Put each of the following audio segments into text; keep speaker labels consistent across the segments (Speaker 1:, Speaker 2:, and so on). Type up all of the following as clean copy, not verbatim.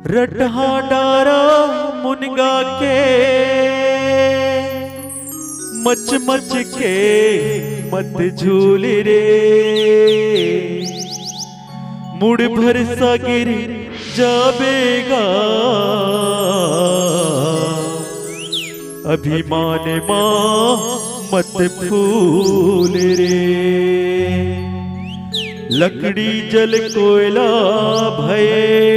Speaker 1: रटहा डारा मुनगा के मच मच के मत झूल रे, मुड़ भर सा गिर जाबेगा अभिमान माँ मत फूल रे। लकड़ी जल कोयला भये,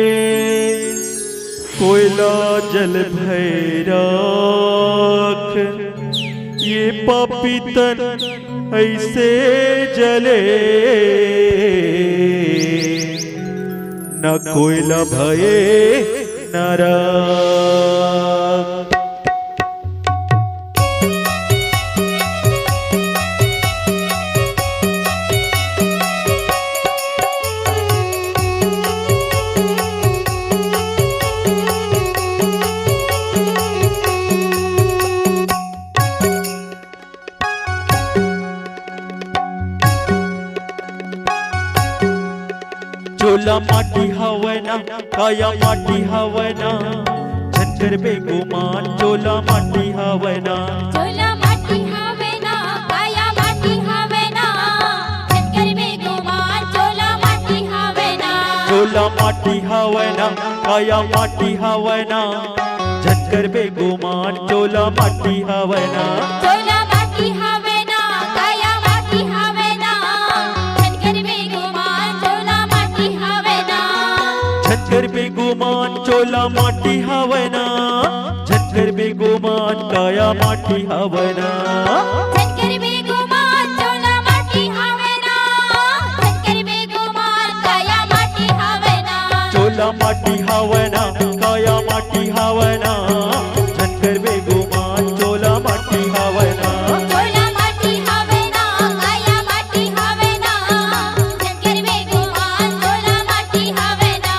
Speaker 1: कोयला जल भय राख, ये पापी तन ऐसे जले, न कोयला भये न राख। चोला माटी हवना काया माटी हवना, झंझर बेगुमान चोला माटी हवना।
Speaker 2: चोला माटी हवना काया माटी हवना, झंझर बेगुमान चोला माटी हवना।
Speaker 1: चोला माटी हवना काया माटी हवना, झंझर बेगुमान चोला माटी हवना।
Speaker 2: चोला माटी हवना काया माटी हवना, झंझर बेगुमान चोला माटी हवना।
Speaker 1: झंझर बेगुमान चोला माटी हवना, झंझर बेगुमान काया माटी हवना।
Speaker 2: झंझर बेगुमान चोला माटी हवना, झंझर बेगुमान काया माटी हवना।
Speaker 1: चोला माटी हवना काया माटी हवना, झंझर बेगुमान चोला माटी हवना।
Speaker 2: चोला माटी हवना काया माटी हवना, झंझर बेगुमान चोला माटी हवना।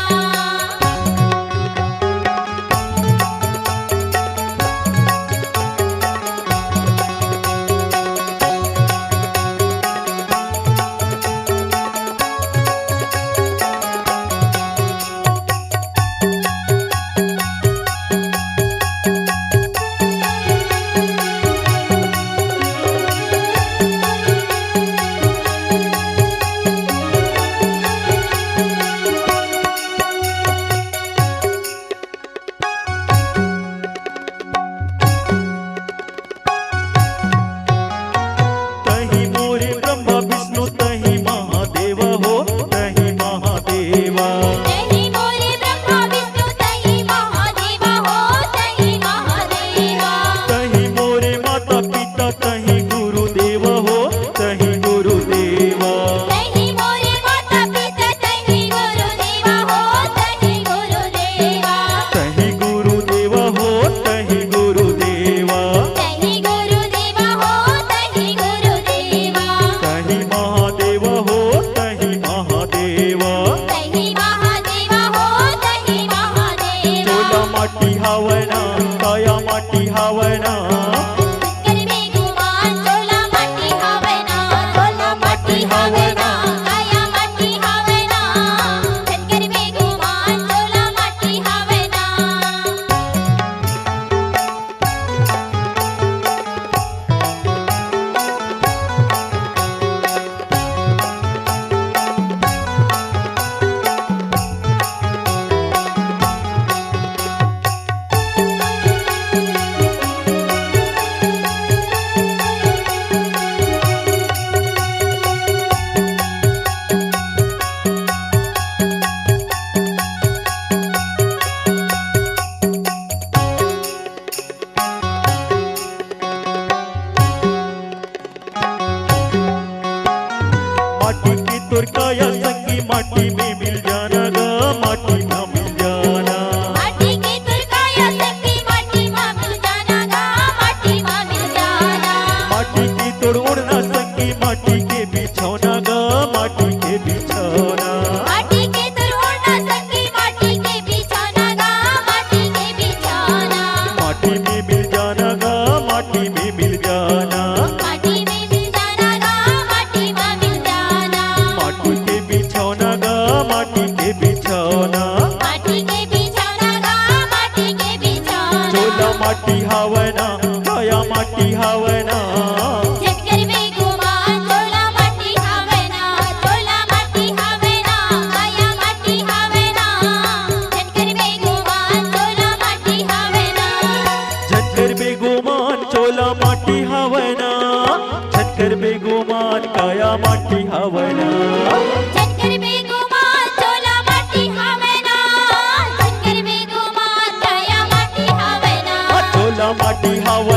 Speaker 1: हवना काया माटी हवना
Speaker 2: झटकर बेगुमान चोला माटी हवेना चोला माटी हवेना काया माटी हवेना झटकर बेगुमान चोला माटी हवेना
Speaker 1: झटकर बेगुमान चोला माटी हवना झटकर बेगुमान काया माटी हवना
Speaker 2: झटकर बेगुमान चोला माटी हवेना झटकर बेगुमान काया माटी हवेना
Speaker 1: चोला माटी हवना